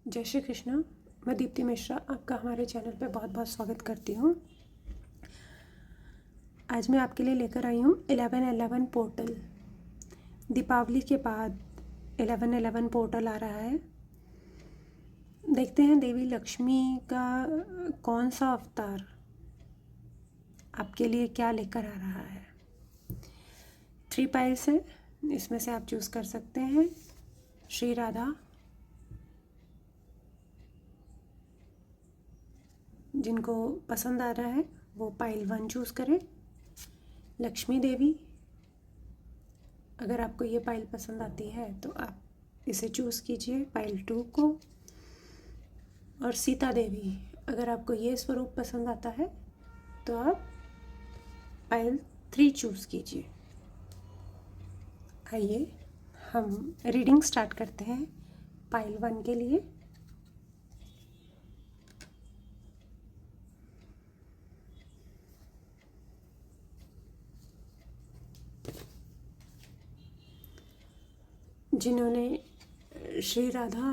जय श्री कृष्ण। मैं दीप्ति मिश्रा आपका हमारे चैनल पे बहुत बहुत स्वागत करती हूँ। आज मैं आपके लिए लेकर आई हूँ 11/11 पोर्टल। दीपावली के बाद 11/11 पोर्टल आ रहा है। देखते हैं देवी लक्ष्मी का कौन सा अवतार आपके लिए क्या लेकर आ रहा है। 3 पाइल्स है, इसमें से आप चूज़ कर सकते हैं। श्री राधा, जिनको पसंद आ रहा है वो पाइल 1 चूज़ करें। लक्ष्मी देवी, अगर आपको ये पाइल पसंद आती है तो आप इसे चूज़ कीजिए पाइल 2 को। और सीता देवी, अगर आपको ये स्वरूप पसंद आता है तो आप पाइल 3 चूज़ कीजिए। आइए हम रीडिंग स्टार्ट करते हैं पाइल 1 के लिए। जिन्होंने श्री राधा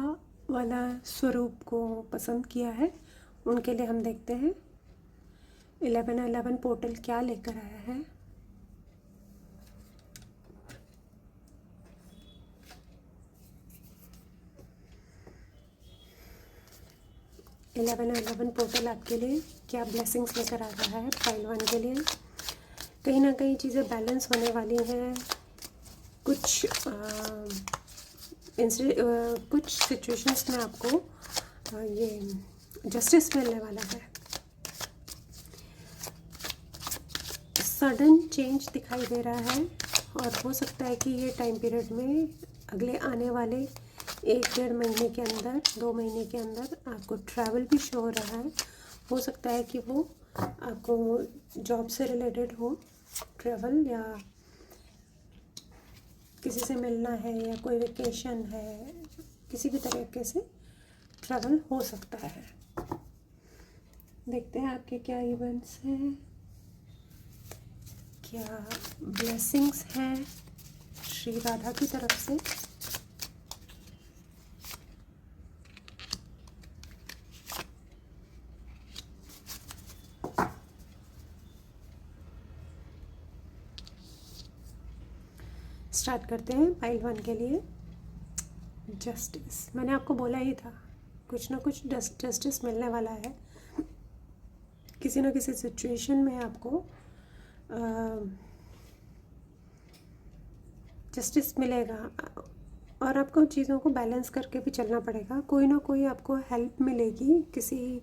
वाला स्वरूप को पसंद किया है उनके लिए हम देखते हैं 11/11 पोर्टल क्या लेकर आया है। इलेवन एलेवन पोर्टल आपके लिए क्या ब्लेसिंग्स लेकर आ रहा है पाइल 1 के लिए। कहीं ना कहीं चीज़ें बैलेंस होने वाली हैं। कुछ कुछ सिचुएशंस में आपको ये जस्टिस मिलने वाला है। सडन चेंज दिखाई दे रहा है और हो सकता है कि ये टाइम पीरियड में अगले आने वाले 1-1.5 महीने के अंदर, 2 महीने के अंदर आपको ट्रैवल भी शो हो रहा है। हो सकता है कि वो आपको जॉब से रिलेटेड हो, ट्रैवल, या किसी से मिलना है, या कोई वेकेशन है, किसी भी तरीके से ट्रैवल हो सकता है। देखते हैं आपके क्या इवेंट्स हैं, क्या ब्लेसिंग्स हैं श्री राधा की तरफ से। स्टार्ट करते हैं पाइल 1 के लिए। जस्टिस, मैंने आपको बोला ही था कुछ ना कुछ जस्टिस मिलने वाला है। किसी ना किसी सिचुएशन में आपको जस्टिस मिलेगा और आपको चीज़ों को बैलेंस करके भी चलना पड़ेगा। कोई ना कोई आपको हेल्प मिलेगी, किसी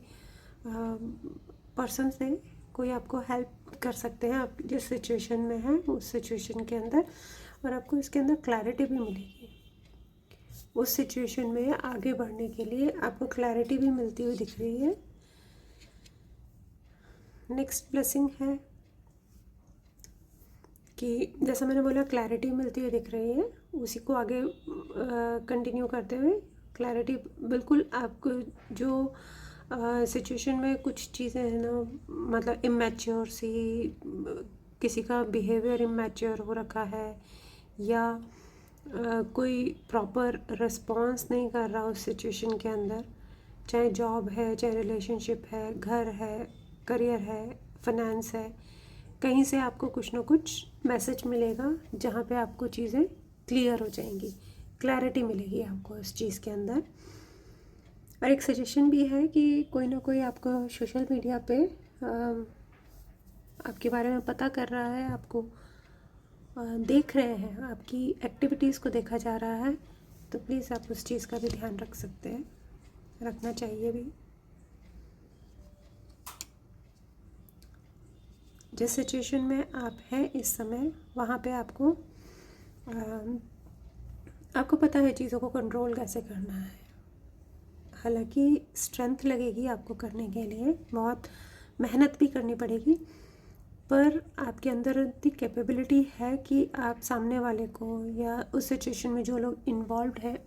पर्सन से कोई आपको हेल्प कर सकते हैं आप जिस सिचुएशन में हैं उस सिचुएशन के अंदर, और आपको इसके अंदर क्लैरिटी भी मिलेगी। उस सिचुएशन में आगे बढ़ने के लिए आपको क्लैरिटी भी मिलती हुई दिख रही है। नेक्स्ट ब्लेसिंग है कि जैसा मैंने बोला क्लैरिटी मिलती हुई दिख रही है, उसी को आगे कंटिन्यू करते हुए क्लैरिटी बिल्कुल आपको जो सिचुएशन में कुछ चीज़ें हैं ना, मतलब इमैच्योर सी, किसी का बिहेवियर इमैच्योर हो रखा है, या कोई प्रॉपर रिस्पॉन्स नहीं कर रहा उस सिचुएशन के अंदर, चाहे जॉब है, चाहे रिलेशनशिप है, घर है, करियर है, फाइनेंस है, कहीं से आपको कुछ ना कुछ मैसेज मिलेगा जहाँ पे आपको चीज़ें क्लियर हो जाएंगी, क्लैरिटी मिलेगी आपको इस चीज़ के अंदर। और एक सजेशन भी है कि कोई ना कोई आपको सोशल मीडिया पे आपके बारे में पता कर रहा है, आपको देख रहे हैं, आपकी एक्टिविटीज़ को देखा जा रहा है, तो प्लीज़ आप उस चीज़ का भी ध्यान रख सकते हैं, रखना चाहिए भी। जिस सिचुएशन में आप हैं इस समय, वहाँ पे आपको पता है चीज़ों को कंट्रोल कैसे करना है। हालांकि स्ट्रेंथ लगेगी आपको करने के लिए, बहुत मेहनत भी करनी पड़ेगी, पर आपके अंदर इतनी कैपेबिलिटी है कि आप सामने वाले को या उस सिचुएशन में जो लोग इन्वॉल्व हैं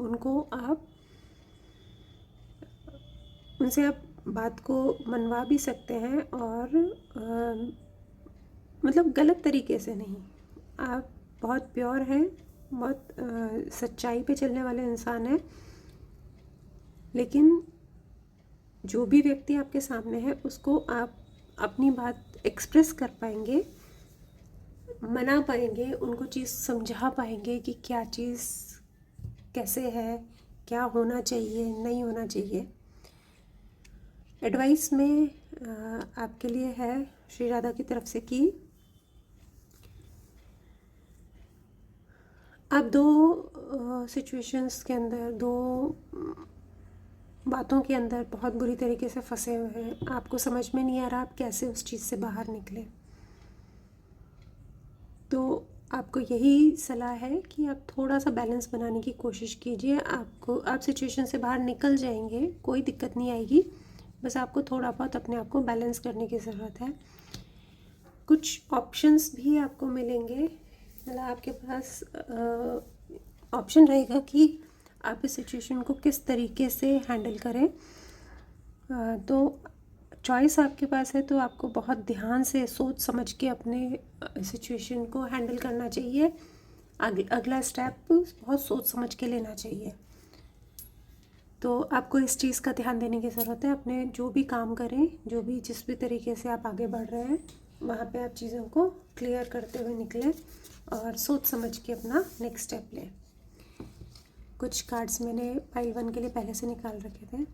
उनसे आप बात को मनवा भी सकते हैं, और मतलब गलत तरीके से नहीं। आप बहुत प्योर हैं, बहुत सच्चाई पे चलने वाले इंसान हैं, लेकिन जो भी व्यक्ति आपके सामने है उसको आप अपनी बात एक्सप्रेस कर पाएंगे, मना पाएंगे, उनको चीज़ समझा पाएंगे कि क्या चीज़ कैसे है, क्या होना चाहिए, नहीं होना चाहिए। एडवाइस में आपके लिए है श्री राधा की तरफ से कि आप दो सिचुएशंस के अंदर, दो बातों के अंदर बहुत बुरी तरीके से फंसे हुए हैं। आपको समझ में नहीं आ रहा आप कैसे उस चीज़ से बाहर निकले। तो आपको यही सलाह है कि आप थोड़ा सा बैलेंस बनाने की कोशिश कीजिए। आप सिचुएशन से बाहर निकल जाएंगे, कोई दिक्कत नहीं आएगी। बस आपको थोड़ा बहुत अपने आप को बैलेंस करने की ज़रूरत है। कुछ ऑप्शंस भी आपको मिलेंगे, मतलब आपके पास ऑप्शन रहेगा कि आप इस सिचुएशन को किस तरीके से हैंडल करें। तो चॉइस आपके पास है, तो आपको बहुत ध्यान से सोच समझ के अपने सिचुएशन को हैंडल करना चाहिए। अगला स्टेप बहुत सोच समझ के लेना चाहिए। तो आपको इस चीज़ का ध्यान देने की ज़रूरत है। अपने जो भी काम करें, जो भी जिस भी तरीके से आप आगे बढ़ रहे हैं, वहाँ पे आप चीज़ों को क्लियर करते हुए निकलें और सोच समझ के अपना नेक्स्ट स्टेप लें। कुछ कार्ड्स मैंने पाइल 1 के लिए पहले से निकाल रखे थे।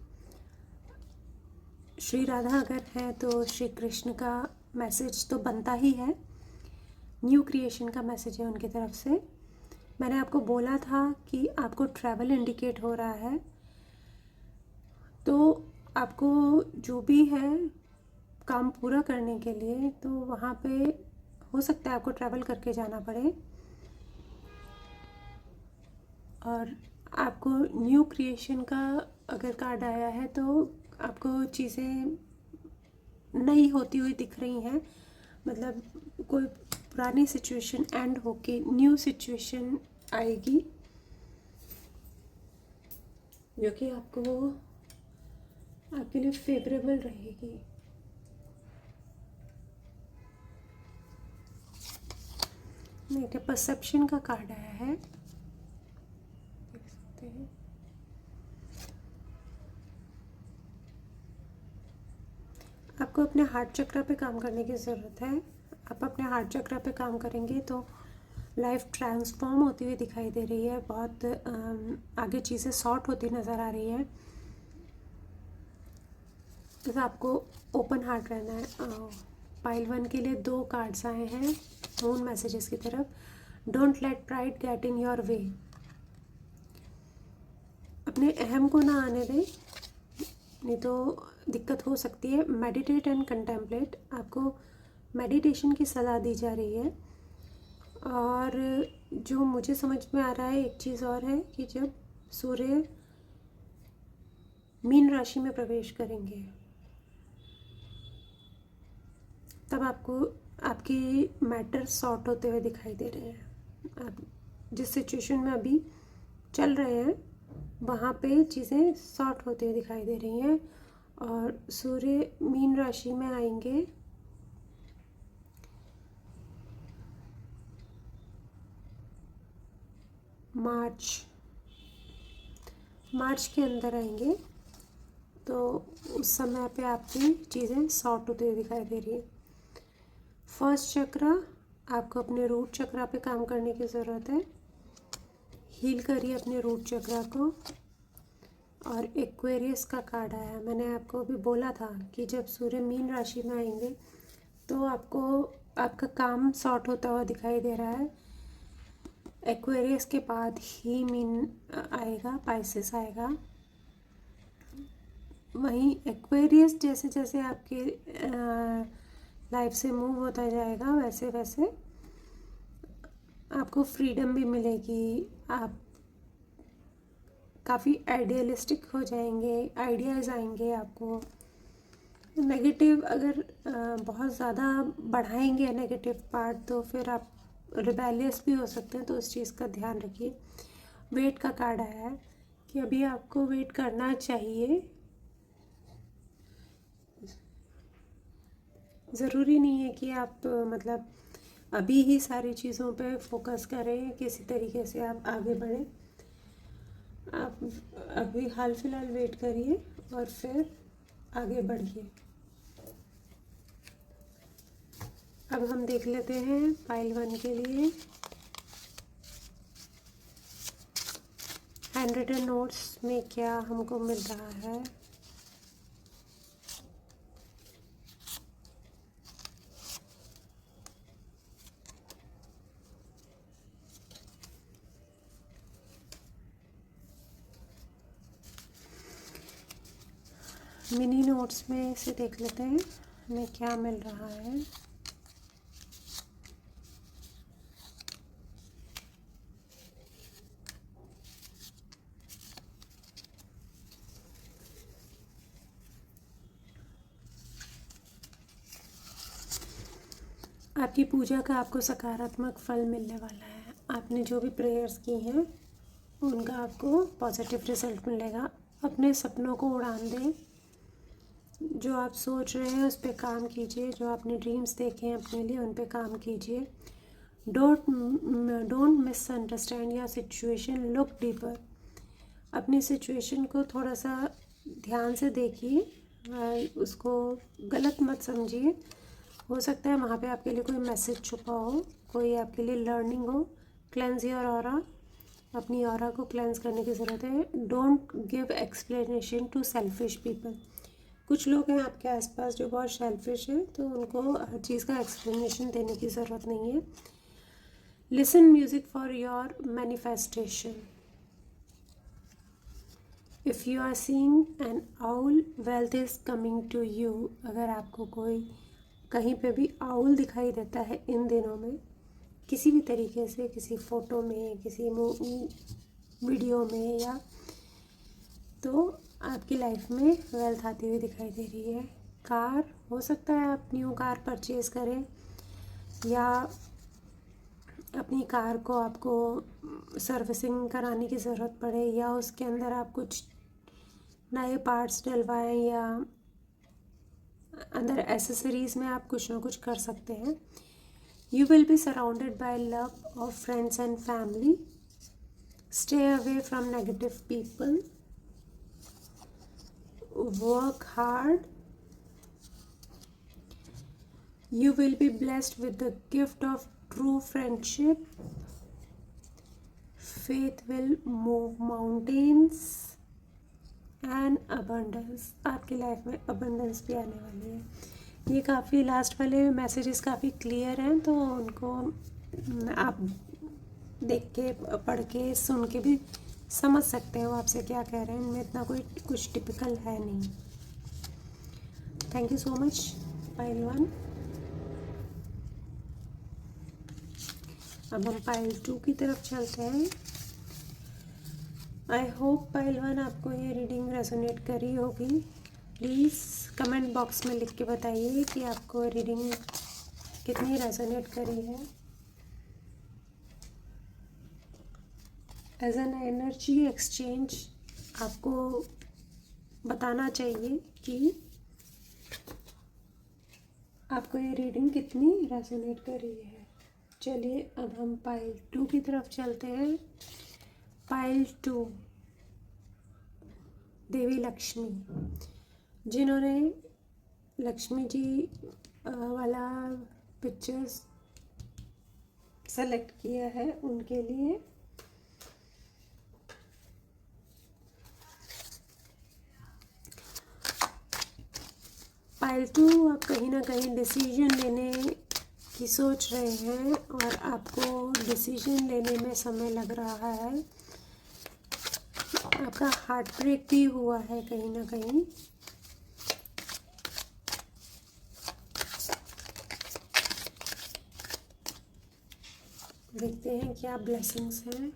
श्री राधा अगर हैं तो श्री कृष्ण का मैसेज तो बनता ही है, न्यू क्रिएशन का मैसेज है उनकी तरफ से। मैंने आपको बोला था कि आपको ट्रैवल इंडिकेट हो रहा है, तो आपको जो भी है काम पूरा करने के लिए, तो वहाँ पे हो सकता है आपको ट्रैवल करके जाना पड़े। और आपको न्यू क्रिएशन का अगर कार्ड आया है तो आपको चीज़ें नई होती हुई दिख रही हैं, मतलब कोई पुरानी सिचुएशन एंड होके न्यू सिचुएशन आएगी जो कि आपके लिए फेवरेबल रहेगी। मेरे परसेप्शन का कार्ड आया है, देख सकते हैं। आपको अपने हार्ट चक्र पे काम करने की ज़रूरत है। आप अपने हार्ट चक्र पे काम करेंगे तो लाइफ ट्रांसफॉर्म होती हुई दिखाई दे रही है, बहुत आगे चीज़ें सॉर्ट होती नज़र आ रही हैं। तो आपको ओपन हार्ट रहना है। पाइल 1 के लिए 2 कार्ड्स आए हैं मून मैसेजेस की तरफ। Don't let pride get in your way. अपने अहम को ना आने दें, नहीं तो दिक्कत हो सकती है। मेडिटेट एंड कंटेम्पलेट, आपको मेडिटेशन की सलाह दी जा रही है। और जो मुझे समझ में आ रहा है एक चीज़ और है कि जब सूर्य मीन राशि में प्रवेश करेंगे तब आपको आपके मैटर सॉर्ट होते हुए दिखाई दे रहे हैं। आप जिस सिचुएशन में अभी चल रहे हैं वहाँ पे चीज़ें सॉर्ट होते हुए दिखाई दे रही हैं। और सूर्य मीन राशि में आएंगे मार्च के अंदर आएंगे, तो उस समय पे आपकी चीज़ें सॉर्ट होते हुए दिखाई दे रही है। फर्स्ट चक्र, आपको अपने रूट चक्र पे काम करने की ज़रूरत है। हील करिए अपने रूट चक्र को। और एक्वेरियस का कार्ड आया, मैंने आपको अभी बोला था कि जब सूर्य मीन राशि में आएंगे तो आपको आपका काम सॉर्ट होता हुआ दिखाई दे रहा है। एक्वेरियस के बाद ही मीन आएगा, पाइसेस आएगा। वहीं एक्वेरियस जैसे जैसे आपके लाइफ से मूव होता जाएगा वैसे वैसे आपको फ्रीडम भी मिलेगी। आप काफ़ी आइडियलिस्टिक हो जाएंगे, आइडियाज़ आएंगे आपको। नेगेटिव अगर बहुत ज़्यादा बढ़ाएंगे नेगेटिव पार्ट तो फिर आप रिबेलियस भी हो सकते हैं, तो उस चीज़ का ध्यान रखिए। वेट का कार्ड आया है कि अभी आपको वेट करना चाहिए। ज़रूरी नहीं है कि आप मतलब अभी ही सारी चीज़ों पे फोकस करें, किसी तरीके से आप आगे बढ़ें। आप अभी हाल फिलहाल वेट करिए और फिर आगे बढ़िए। अब हम देख लेते हैं पाइल 1 के लिए हैंड रिटन नोट्स में क्या हमको मिल रहा है। मिनी नोट्स में से देख लेते हैं हमें क्या मिल रहा है। आपकी पूजा का आपको सकारात्मक फल मिलने वाला है। आपने जो भी प्रेयर्स की हैं उनका आपको पॉजिटिव रिजल्ट मिलेगा। अपने सपनों को उड़ान दें। जो आप सोच रहे हैं उस पर काम कीजिए। जो आपने ड्रीम्स देखे हैं अपने लिए उन पे काम कीजिए। Don't misunderstand your situation, look deeper. अपनी सिचुएशन को थोड़ा सा ध्यान से देखिए, उसको गलत मत समझिए। हो सकता है वहाँ पे आपके लिए कोई मैसेज छुपा हो, कोई आपके लिए लर्निंग हो। Cleanse your aura. अपनी ऑरा को क्लेंज करने की ज़रूरत है। Don't give explanation to selfish people. कुछ लोग हैं आपके आसपास जो बहुत सेल्फिश हैं, तो उनको हर चीज़ का एक्सप्लेनेशन देने की ज़रूरत नहीं है। Listen music for your manifestation. If you are seeing an owl, wealth is coming to you. अगर आपको कोई कहीं पे भी आउल दिखाई देता है इन दिनों में, किसी भी तरीके से, किसी फ़ोटो में, किसी वीडियो में, या तो आपकी लाइफ में वेल्थ आती हुई दिखाई दे रही है। कार, हो सकता है आप न्यू कार परचेज़ करें, या अपनी कार को आपको सर्विसिंग कराने की ज़रूरत पड़े, या उसके अंदर आप कुछ नए पार्ट्स डलवाएं, या अंदर एसेसरीज़ में आप कुछ ना कुछ कर सकते हैं। You will be surrounded by love of friends and family. Stay away from negative people. Work hard. You will be blessed with the gift of true friendship. Faith will move mountains and abundance. आपकी life में abundance भी आने वाली है। ये काफ़ी last वाले messages काफ़ी क्लियर हैं, तो उनको आप देख के, पढ़ के, सुन के भी समझ सकते हो आपसे क्या कह रहे हैं। इनमें इतना कोई कुछ टिपिकल है नहीं। Thank you so much pile 1। अब हम पाइल 2 की तरफ चलते हैं। आई होप पाइल 1 आपको ये रीडिंग रेजोनेट करी होगी। प्लीज़ कमेंट बॉक्स में लिख के बताइए कि आपको रीडिंग कितनी रेजोनेट करी है। एज एन एनर्जी एक्सचेंज आपको बताना चाहिए कि आपको ये रीडिंग कितनी रेजोनेट कर रही है। चलिए अब हम पाइल 2 की तरफ चलते हैं। पाइल 2, देवी लक्ष्मी। जिन्होंने लक्ष्मी जी वाला पिक्चर्स सेलेक्ट किया है उनके लिए पाइल 2, आप कहीं ना कहीं डिसीजन लेने की सोच रहे हैं और आपको डिसीजन लेने में समय लग रहा है। आपका हार्ट ब्रेक भी हुआ है कहीं ना कहीं। देखते हैं क्या ब्लेसिंग्स हैं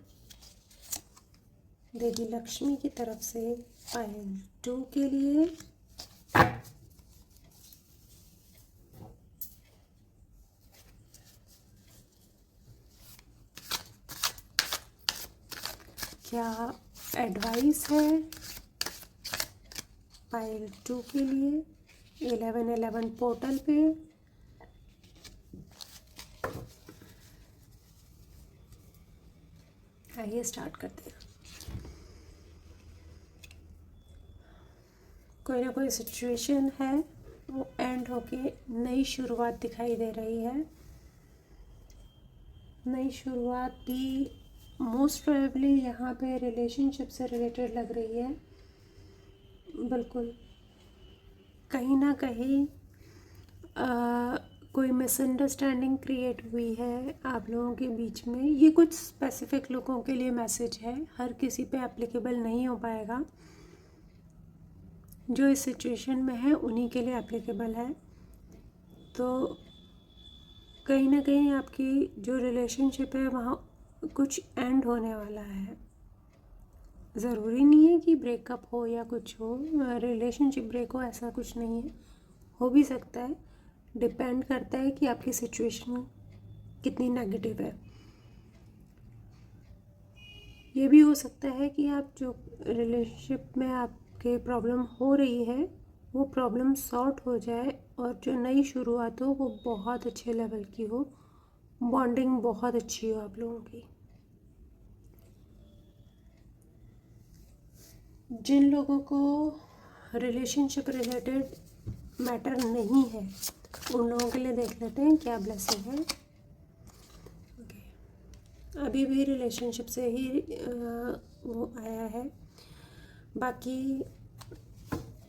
देवी लक्ष्मी की तरफ से पाइल 2 के लिए। क्या एडवाइस है पाइल 2 के लिए 11/11 पोर्टल पे। आइए स्टार्ट करते हैं। कोई ना कोई सिचुएशन है वो एंड होके नई शुरुआत दिखाई दे रही है। नई शुरुआत भी मोस्ट प्रोबेबली यहाँ पे रिलेशनशिप से रिलेटेड लग रही है। बिल्कुल कहीं ना कहीं कोई मिसअंडरस्टैंडिंग क्रिएट हुई है आप लोगों के बीच में। ये कुछ स्पेसिफिक लोगों के लिए मैसेज है, हर किसी पे एप्लीकेबल नहीं हो पाएगा। जो इस सिचुएशन में है उन्हीं के लिए एप्लीकेबल है। तो कहीं ना कहीं आपकी जो रिलेशनशिप है वहाँ कुछ एंड होने वाला है। ज़रूरी नहीं है कि ब्रेकअप हो या कुछ हो, रिलेशनशिप ब्रेक हो, ऐसा कुछ नहीं है। हो भी सकता है, डिपेंड करता है कि आपकी सिचुएशन कितनी नेगेटिव है। ये भी हो सकता है कि आप जो रिलेशनशिप में आपके प्रॉब्लम हो रही है वो प्रॉब्लम सॉर्ट हो जाए और जो नई शुरुआत हो वो बहुत अच्छे लेवल की हो, बॉन्डिंग बहुत अच्छी हो आप लोगों की। जिन लोगों को रिलेशनशिप रिलेटेड मैटर नहीं है उन लोगों के लिए देख लेते हैं क्या ब्लेसिंग है। अभी भी रिलेशनशिप से ही वो आया है। बाकी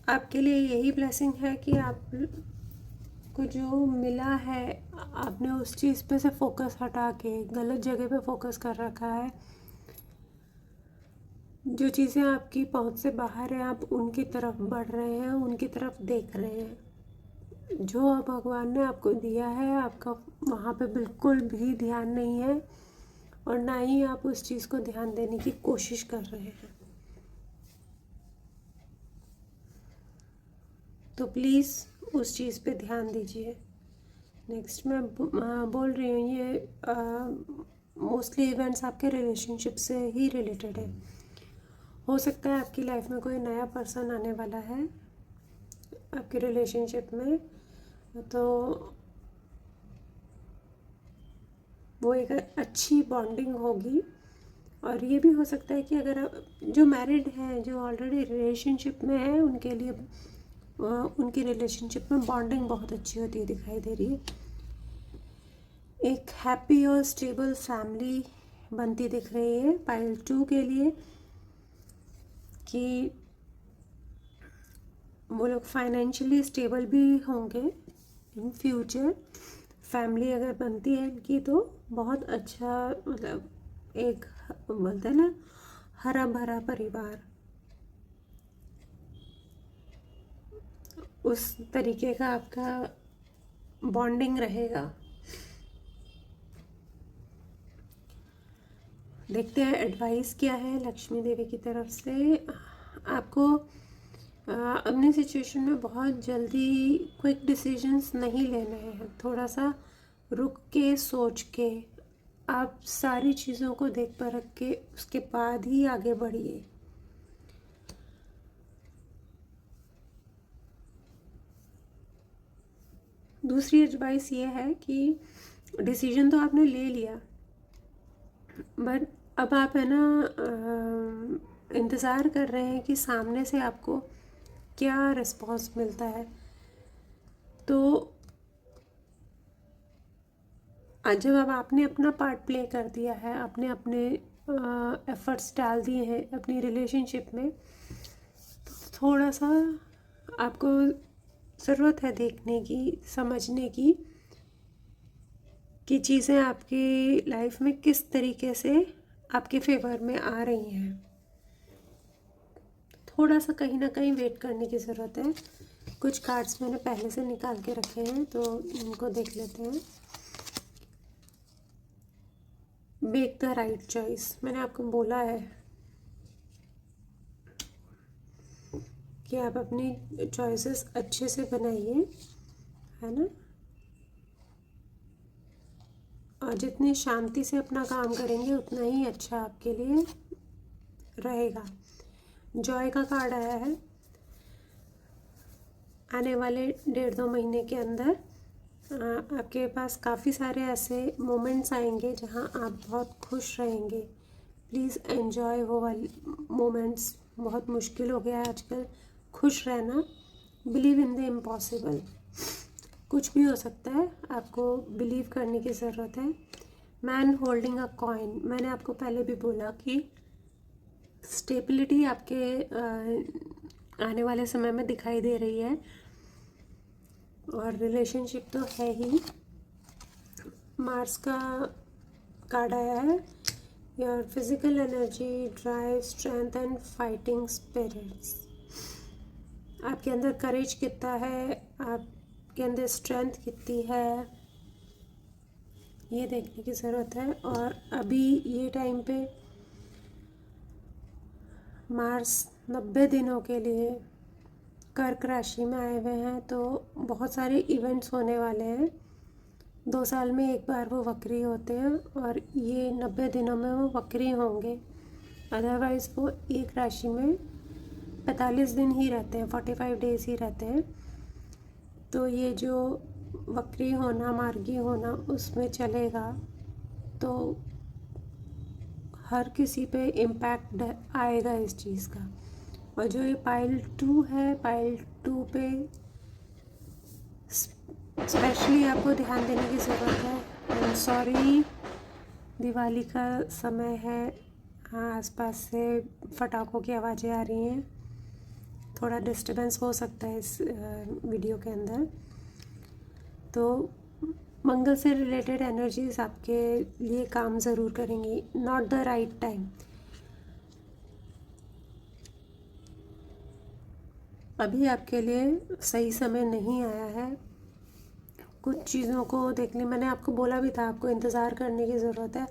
आपके लिए यही ब्लेसिंग है कि आपको जो मिला है आपने उस चीज़ पे से फोकस हटा के गलत जगह पे फोकस कर रखा है। जो चीज़ें आपकी पहुंच से बाहर हैं आप उनकी तरफ बढ़ रहे हैं, उनकी तरफ देख रहे हैं। जो भगवान ने आपको दिया है आपका वहाँ पे बिल्कुल भी ध्यान नहीं है और ना ही आप उस चीज़ को ध्यान देने की कोशिश कर रहे हैं। तो प्लीज़ उस चीज़ पे ध्यान दीजिए। नेक्स्ट मैं बोल रही हूँ ये मोस्टली इवेंट्स आपके रिलेशनशिप से ही रिलेटेड है। हो सकता है आपकी लाइफ में कोई नया पर्सन आने वाला है आपके रिलेशनशिप में, तो वो एक अच्छी बॉन्डिंग होगी। और ये भी हो सकता है कि अगर आप जो मैरिड हैं, जो ऑलरेडी रिलेशनशिप में हैं, उनके लिए उनकी रिलेशनशिप में बॉन्डिंग बहुत अच्छी होती दिखाई दे रही है। एक हैप्पी और स्टेबल फैमिली बनती दिख रही है पाइल 2 के लिए, कि वो लोग फाइनेंशियली स्टेबल भी होंगे इन फ्यूचर। फैमिली अगर बनती है इनकी तो बहुत अच्छा, मतलब एक बोलते हैं ना हरा भरा परिवार, उस तरीके का आपका बॉन्डिंग रहेगा। देखते हैं एडवाइस क्या है लक्ष्मी देवी की तरफ से। आपको अपनी सिचुएशन में बहुत जल्दी क्विक डिसीजंस नहीं लेने हैं। थोड़ा सा रुक के सोच के आप सारी चीज़ों को देख परख के उसके बाद ही आगे बढ़िए। दूसरी एडवाइस ये है कि डिसीजन तो आपने ले लिया, बट अब आप है ना इंतज़ार कर रहे हैं कि सामने से आपको क्या रिस्पॉन्स मिलता है। तो आज जब अब आपने अपना पार्ट प्ले कर दिया है, आपने अपने एफर्ट्स डाल दिए हैं अपनी रिलेशनशिप में, तो थोड़ा सा आपको ज़रूरत है देखने की, समझने की कि चीज़ें आपकी लाइफ में किस तरीके से आपके फेवर में आ रही हैं। थोड़ा सा कहीं ना कहीं वेट करने की ज़रूरत है। कुछ कार्ड्स मैंने पहले से निकाल के रखे हैं तो इनको देख लेते हैं। मेक द राइट चॉइस, मैंने आपको बोला है कि आप अपनी चॉइसेस अच्छे से बनाइए, है ना। और जितनी शांति से अपना काम करेंगे उतना ही अच्छा आपके लिए रहेगा। जॉय का कार्ड आया है। आने वाले 1.5-2 महीने के अंदर आपके पास काफ़ी सारे ऐसे मोमेंट्स आएंगे जहां आप बहुत खुश रहेंगे। प्लीज़ एंजॉय वो वाले मोमेंट्स। बहुत मुश्किल हो गया है आजकल खुश रहना, बिलीव इन द इम्पॉसिबल। कुछ भी हो सकता है, आपको बिलीव करने की ज़रूरत है। मैन होल्डिंग अ कॉइन, मैंने आपको पहले भी बोला कि स्टेबिलिटी आपके आने वाले समय में दिखाई दे रही है, और रिलेशनशिप तो है ही। मार्स का कार्ड आया है, your physical energy, drive, strength and fighting spirits. आपके अंदर करेज कितना है, आपके अंदर स्ट्रेंथ कितनी है, ये देखने की ज़रूरत है। और अभी ये टाइम पे मार्स 90 दिनों के लिए कर्क राशि में आए हुए हैं, तो बहुत सारे इवेंट्स होने वाले हैं। 2 साल में एक बार वो वक्री होते हैं, और ये 90 दिनों में वो वक्री होंगे। अदरवाइज़ वो एक राशि में 45 दिन ही रहते हैं, 45 डेज़ ही रहते हैं। तो ये जो वक्री होना, मार्गी होना, उसमें चलेगा, तो हर किसी पे इम्पैक्ट आएगा इस चीज़ का। और जो ये पाइल 2 है, पाइल 2 पे स्पेशली आपको ध्यान देने की ज़रूरत है। सॉरी, दिवाली का समय है, हाँ, आसपास से पटाखों की आवाज़ें आ रही हैं, थोड़ा डिस्टर्बेंस हो सकता है इस वीडियो के अंदर। तो मंगल से रिलेटेड एनर्जीज आपके लिए काम ज़रूर करेंगी। नॉट द राइट टाइम, अभी आपके लिए सही समय नहीं आया है। कुछ चीज़ों को देख ली, मैंने आपको बोला भी था, आपको इंतज़ार करने की ज़रूरत है।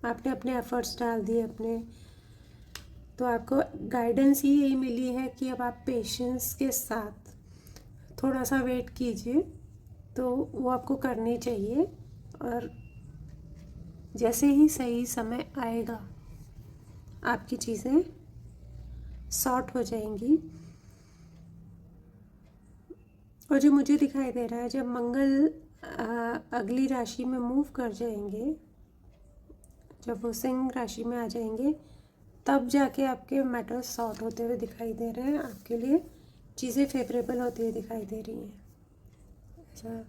आपने अपने एफ़र्ट्स डाल दिए अपने, तो आपको गाइडेंस ही यही मिली है कि अब आप पेशेंस के साथ थोड़ा सा वेट कीजिए, तो वो आपको करनी चाहिए। और जैसे ही सही समय आएगा, आपकी चीज़ें सॉर्ट हो जाएंगी। और जो मुझे दिखाई दे रहा है, जब मंगल अगली राशि में मूव कर जाएंगे, जब वो सिंह राशि में आ जाएंगे, तब जाके आपके मैटर्स सॉर्ट होते हुए दिखाई दे रहे हैं, आपके लिए चीज़ें फेवरेबल होती हुई दिखाई दे रही हैं। अच्छा,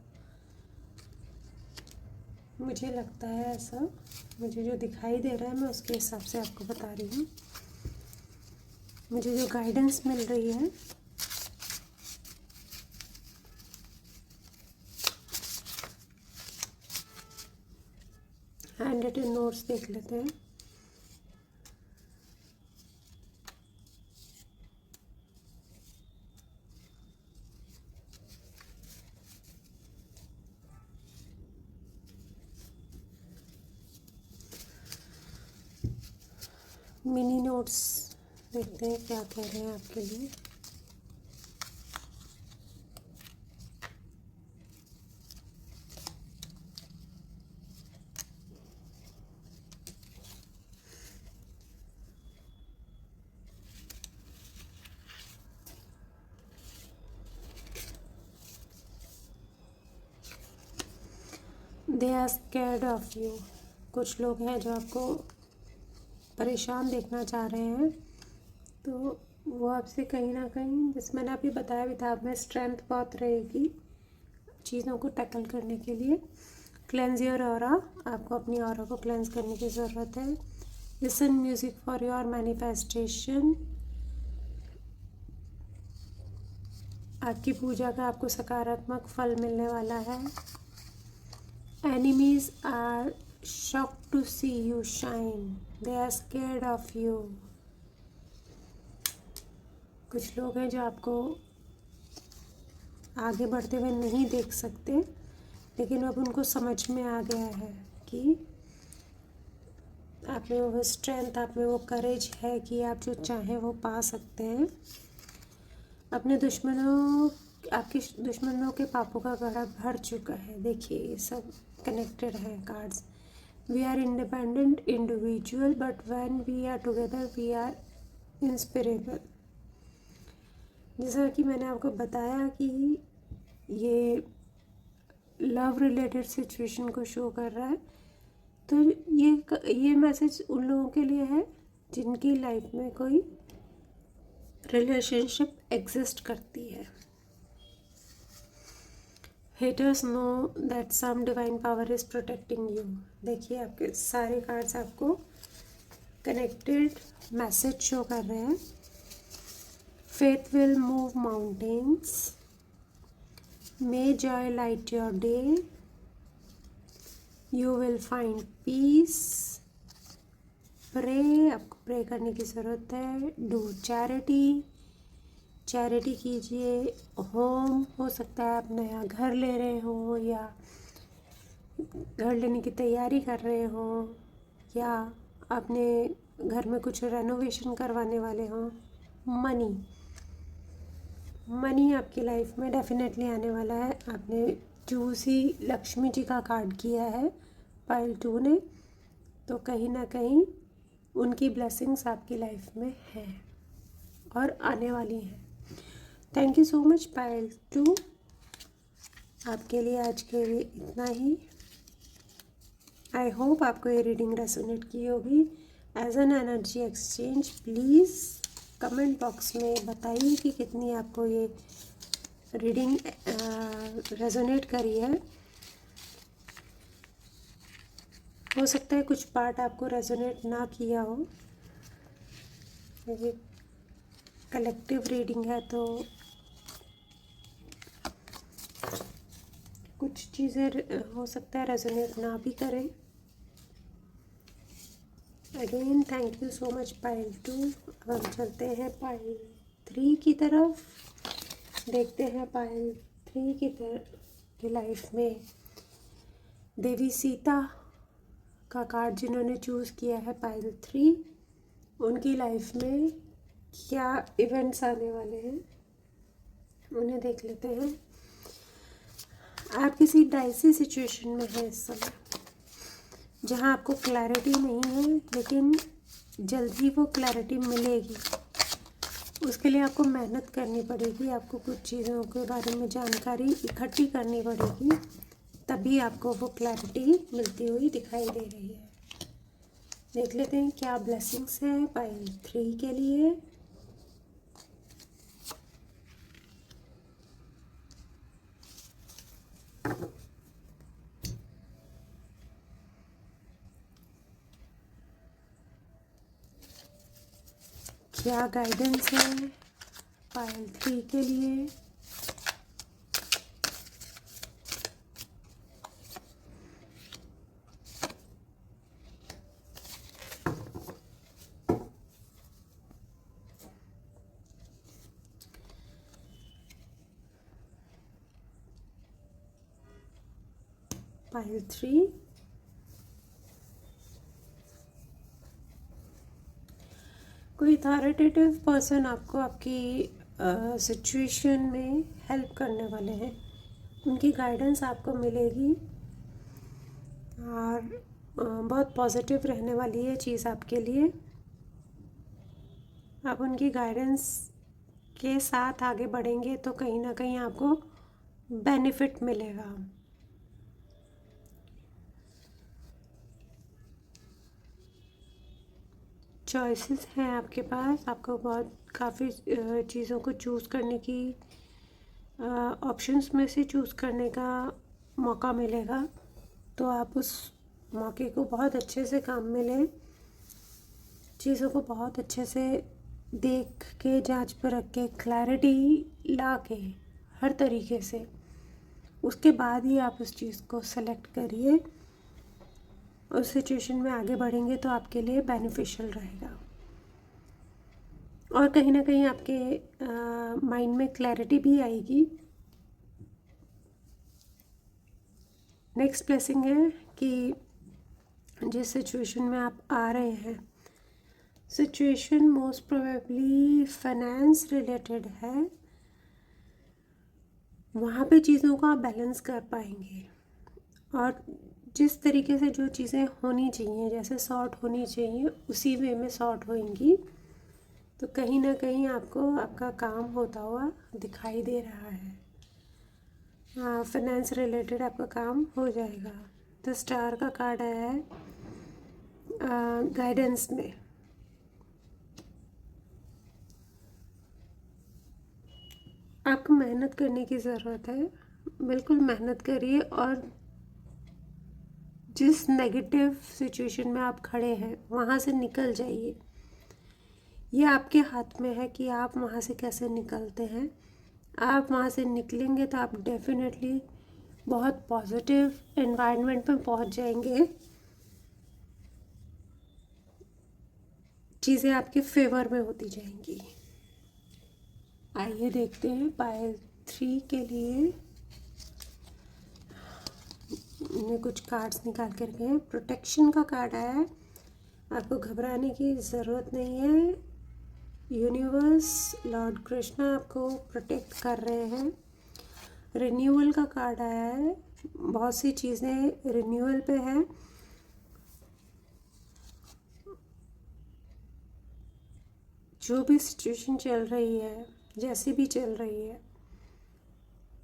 मुझे लगता है ऐसा, मुझे जो दिखाई दे रहा है मैं उसके हिसाब से आपको बता रही हूँ। मुझे जो गाइडेंस मिल रही है, हैंड रिटन नोट्स देख लेते हैं। मिनी नोट्स देखते हैं क्या कह रहे हैं आपके लिए। They are scared of you, कुछ लोग हैं जो आपको परेशान देखना चाह रहे हैं, तो वो आपसे कहीं ना कहीं, जैसे मैंने अभी बताया भी था, आप में स्ट्रेंथ बहुत रहेगी चीज़ों को टैकल करने के लिए। क्लेंज योर ऑरा, आपको अपनी ऑरा को क्लेंज करने की ज़रूरत है। Listen music for your manifestation, आपकी पूजा का आपको सकारात्मक फल मिलने वाला है। Enemies are shocked to see you shine, they are scared of you. कुछ लोग हैं जो आपको आगे बढ़ते हुए नहीं देख सकते, लेकिन अब उनको समझ में आ गया है कि आप में वो स्ट्रेंथ, आप में वो करेज है कि आप जो चाहें वो पा सकते हैं। अपने दुश्मनों, आपके दुश्मनों के पापों का घड़ा भर चुका है। देखिए, ये सब कनेक्टेड है cards. We are independent individual, but when we are together we are inspirable. जैसा कि मैंने आपको बताया कि ये लव रिलेटेड सिचुएशन को शो कर रहा है, तो ये मैसेज उन लोगों के लिए है जिनकी लाइफ में कोई रिलेशनशिप एग्जिस्ट करती है। Haters know that some divine power is protecting you. देखिए आपके सारे कार्ड्स आपको कनेक्टेड मैसेज शो कर रहे हैं। Faith will move mountains, may joy light your day, you will find peace. Pray, आपको प्रे करने की ज़रूरत है। डू चैरिटी, चैरिटी कीजिए। होम, हो सकता है आप नया घर ले रहे हो या घर लेने की तैयारी कर रहे हो या अपने घर में कुछ रेनोवेशन करवाने वाले हो। मनी, मनी आपकी लाइफ में डेफिनेटली आने वाला है। आपने चूज ही लक्ष्मी जी का कार्ड किया है पाइल 2 ने, तो कहीं ना कहीं उनकी ब्लेसिंग्स आपकी लाइफ में है और आने वाली हैं। Thank you so much pile 2। आपके लिए आज के लिए इतना ही। आई होप आपको ये रीडिंग रेजोनेट की होगी। As an energy exchange please comment box में बताइए कि कितनी आपको ये रीडिंग रेजोनेट करी है। हो सकता है कुछ पार्ट आपको रेजोनेट ना किया हो। ये कलेक्टिव रीडिंग है तो कुछ चीज़ें हो सकता है रेजोनेट ना भी करें। Again thank you so much pile 2। अब हम चलते हैं पाइल 3 की तरफ। देखते हैं पाइल 3 की लाइफ में देवी सीता का कार्ड जिन्होंने चूज़ किया है पाइल 3, उनकी लाइफ में क्या इवेंट्स आने वाले हैं उन्हें देख लेते हैं। आप किसी डाइसी सिचुएशन में हैं इस समय, जहां आपको क्लैरिटी नहीं है, लेकिन जल्द ही वो क्लैरिटी मिलेगी। उसके लिए आपको मेहनत करनी पड़ेगी, आपको कुछ चीज़ों के बारे में जानकारी इकट्ठी करनी पड़ेगी, तभी आपको वो क्लैरिटी मिलती हुई दिखाई दे रही है। देख लेते हैं क्या ब्लेसिंग्स है पाइल 3 के लिए। क्या गाइडेंस है पाइल 3 के लिए। पाइल 3, कोई अथॉरिटेटिव पर्सन आपको आपकी सिचुएशन में हेल्प करने वाले हैं, उनकी गाइडेंस आपको मिलेगी और बहुत पॉजिटिव रहने वाली है चीज़ आपके लिए। आप उनकी गाइडेंस के साथ आगे बढ़ेंगे तो कहीं ना कहीं आपको बेनिफिट मिलेगा। चॉइसेस हैं आपके पास, आपको बहुत काफ़ी चीज़ों को चूज़ करने की ऑप्शंस में से चूज़ करने का मौका मिलेगा, तो आप उस मौके को बहुत अच्छे से काम में लें। चीज़ों को बहुत अच्छे से देख के, जांच पर रख के, क्लैरिटी ला के हर तरीके से, उसके बाद ही आप उस चीज़ को सेलेक्ट करिए। उस सिचुएशन में आगे बढ़ेंगे तो आपके लिए बेनिफिशियल रहेगा और कहीं ना कहीं आपके माइंड में क्लैरिटी भी आएगी। नेक्स्ट ब्लेसिंग है कि जिस सिचुएशन में आप आ रहे हैं, situation most probably finance related है, वहाँ पे चीज़ों को आप बैलेंस कर पाएंगे और जिस तरीके से जो चीज़ें होनी चाहिए, जैसे सॉर्ट होनी चाहिए, उसी वे में सॉर्ट होंगी। तो कहीं ना कहीं आपको आपका काम होता हुआ दिखाई दे रहा है। फाइनेंस रिलेटेड आपका काम हो जाएगा। तो स्टार का कार्ड आया है गाइडेंस में। आपको मेहनत करने की ज़रूरत है, बिल्कुल मेहनत करिए और जिस नेगेटिव सिचुएशन में आप खड़े हैं वहाँ से निकल जाइए। ये आपके हाथ में है कि आप वहाँ से कैसे निकलते हैं। आप वहाँ से निकलेंगे तो आप डेफिनेटली बहुत पॉजिटिव एनवायरनमेंट में पहुँच जाएंगे। चीज़ें आपके फेवर में होती जाएंगी। आइए देखते हैं पायल 3 के लिए मैंने कुछ कार्ड्स निकाल कर रखे हैं। प्रोटेक्शन का कार्ड आया है, आपको घबराने की ज़रूरत नहीं है। यूनिवर्स लॉर्ड कृष्णा आपको प्रोटेक्ट कर रहे हैं। रिन्यूअल का कार्ड आया है, बहुत सी चीज़ें रिन्यूअल पे है। जो भी सिचुएशन चल रही है, जैसी भी चल रही है,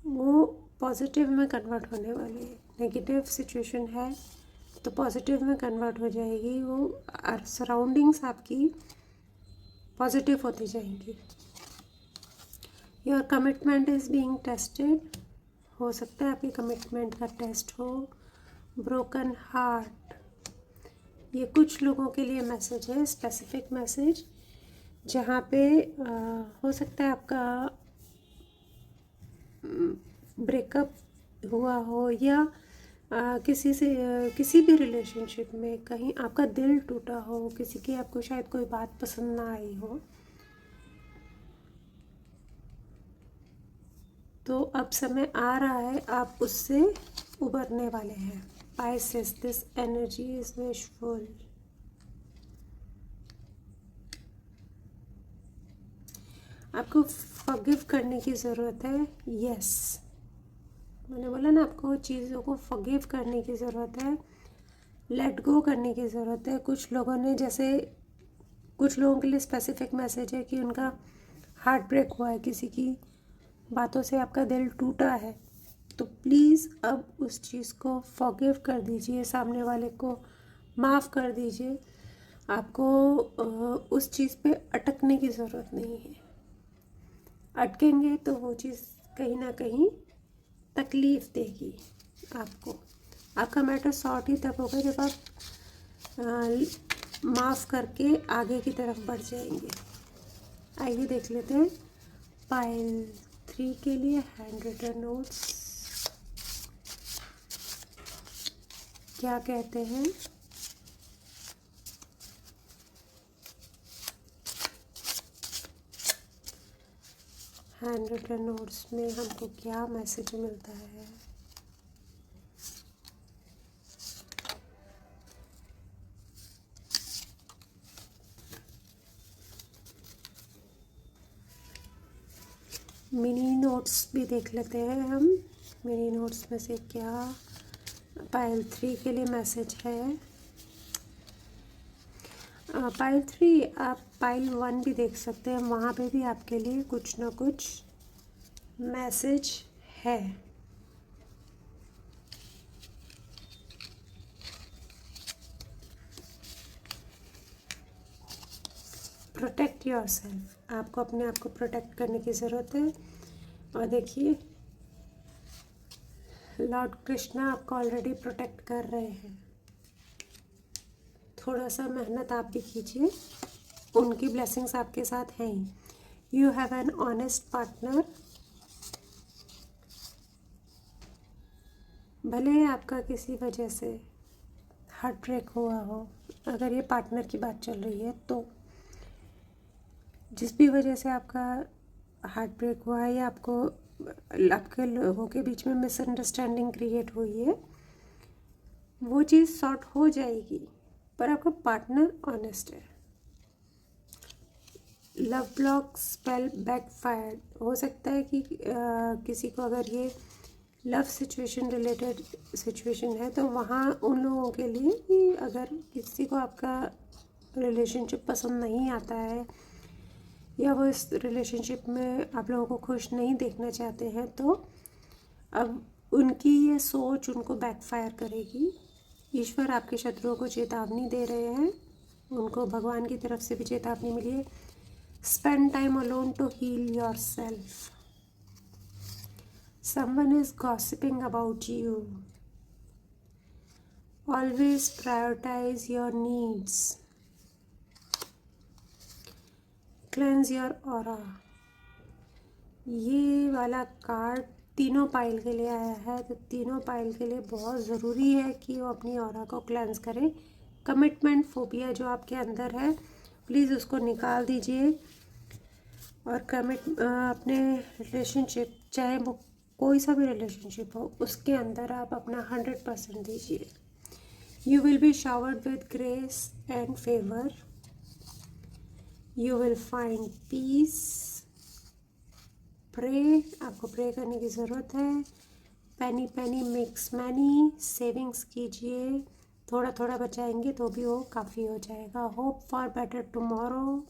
वो पॉजिटिव में कन्वर्ट होने वाली है। नेगेटिव सिचुएशन है तो पॉजिटिव में कन्वर्ट हो जाएगी। वो सराउंडिंग्स आपकी पॉजिटिव होती जाएंगी। Your commitment is being tested, हो सकता है आपकी कमिटमेंट का टेस्ट हो। ब्रोकन हार्ट, ये कुछ लोगों के लिए मैसेज है, स्पेसिफिक मैसेज, जहाँ पे हो सकता है आपका ब्रेकअप हुआ हो या किसी से किसी भी रिलेशनशिप में कहीं आपका दिल टूटा हो, किसी की आपको शायद कोई बात पसंद ना आई हो, तो अब समय आ रहा है आप उससे उबरने वाले हैं। Pisces, this energy is wishful. आपको फॉरगिव करने की ज़रूरत है। यस, मैंने बोला ना, आपको चीज़ों को फॉरगिव करने की ज़रूरत है, लेट गो करने की ज़रूरत है। कुछ लोगों ने, जैसे कुछ लोगों के लिए स्पेसिफिक मैसेज है कि उनका हार्ट ब्रेक हुआ है, किसी की बातों से आपका दिल टूटा है, तो प्लीज़ अब उस चीज़ को फॉरगिव कर दीजिए, सामने वाले को माफ़ कर दीजिए। आपको उस चीज़ पे अटकने की ज़रूरत नहीं है। अटकेंगे तो वो चीज़ कहीं ना कहीं तकलीफ़ देगी आपको। आपका मैटर सॉर्ट ही तब होगा जब आप माफ़ करके आगे की तरफ बढ़ जाएंगे। आइए देख लेते हैं पाइल 3 के लिए हैंड रिटन नोट्स क्या कहते हैं। हैंड रिटन नोट्स में हमको क्या मैसेज मिलता है। मिनी नोट्स भी देख लेते हैं हम, मिनी नोट्स में से क्या पाइल 3 के लिए मैसेज है। पाइल 3, आप पाइल 1 भी देख सकते हैं, वहाँ पे भी आपके लिए कुछ ना कुछ मैसेज है। प्रोटेक्ट योरसेल्फ, आपको अपने आप को प्रोटेक्ट करने की ज़रूरत है। और देखिए, लॉर्ड कृष्णा आपको ऑलरेडी प्रोटेक्ट कर रहे हैं। थोड़ा सा मेहनत आप भी कीजिए, उनकी ब्लेसिंग्स आपके साथ हैं ही। You have an honest partner. भले ही आपका किसी वजह से हार्ट ब्रेक हुआ हो, अगर ये पार्टनर की बात चल रही है, तो जिस भी वजह से आपका हार्ट ब्रेक हुआ है या आपके लोगों के बीच में मिसअंडरस्टैंडिंग क्रिएट हुई है, वो चीज़ सॉर्ट हो जाएगी, पर आपका पार्टनर ऑनेस्ट है। लव ब्लॉक स्पेल बैकफायर, हो सकता है कि किसी को अगर ये लव सिचुएशन रिलेटेड सिचुएशन है तो वहाँ उन लोगों के लिए कि अगर किसी को आपका रिलेशनशिप पसंद नहीं आता है या वो इस रिलेशनशिप में आप लोगों को खुश नहीं देखना चाहते हैं, तो अब उनकी ये सोच उनको बैकफायर करेगी। ईश्वर आपके शत्रुओं को चेतावनी दे रहे हैं, उनको भगवान की तरफ से भी चेतावनी मिली है। Spend time alone to heal yourself. Someone is gossiping about you. Always prioritize your needs. Cleanse your aura. ये वाला कार्ड तीनों पाइल के लिए आया है, तो तीनों पाइल के लिए बहुत ज़रूरी है कि वो अपनी ऑरा को क्लेंस करें। कमिटमेंट फोबिया जो आपके अंदर है, प्लीज़ उसको निकाल दीजिए और अपने रिलेशनशिप, चाहे वो कोई सा भी रिलेशनशिप हो, उसके अंदर आप अपना 100% दीजिए। You will be showered with grace and favour. You will find peace. Pray, आपको प्रे करने की ज़रूरत है. पैनी पैनी मेक्स मैनी. सेविंग्स कीजिए, थोड़ा थोड़ा बचाएंगे तो भी वो काफ़ी हो जाएगा. Hope for better tomorrow.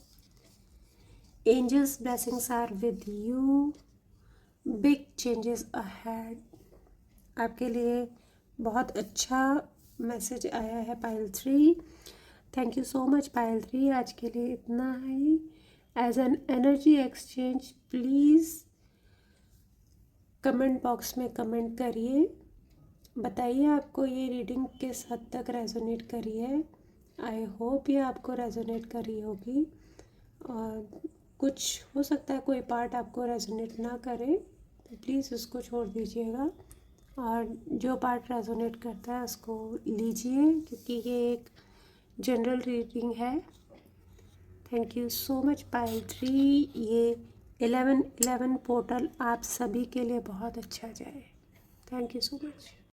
Angels blessings are with you. Big changes ahead. आपके लिए बहुत अच्छा मैसेज आया है pile 3. Thank you so much pile 3. आज के लिए इतना ही. As an energy exchange please comment box में कमेंट करिए, बताइए आपको ये रीडिंग किस हद तक रेजोनेट करी है. आई होप ये आपको रेजोनेट करी होगी. और कुछ हो सकता है कोई पार्ट आपको रेजोनेट ना करे, तो प्लीज़ उसको छोड़ दीजिएगा, और जो पार्ट रेजोनेट करता है उसको लीजिए, क्योंकि ये एक जनरल रीडिंग है. Thank you so much pile 3. ये 11/11 पोर्टल आप सभी के लिए बहुत अच्छा जाए. Thank you so much.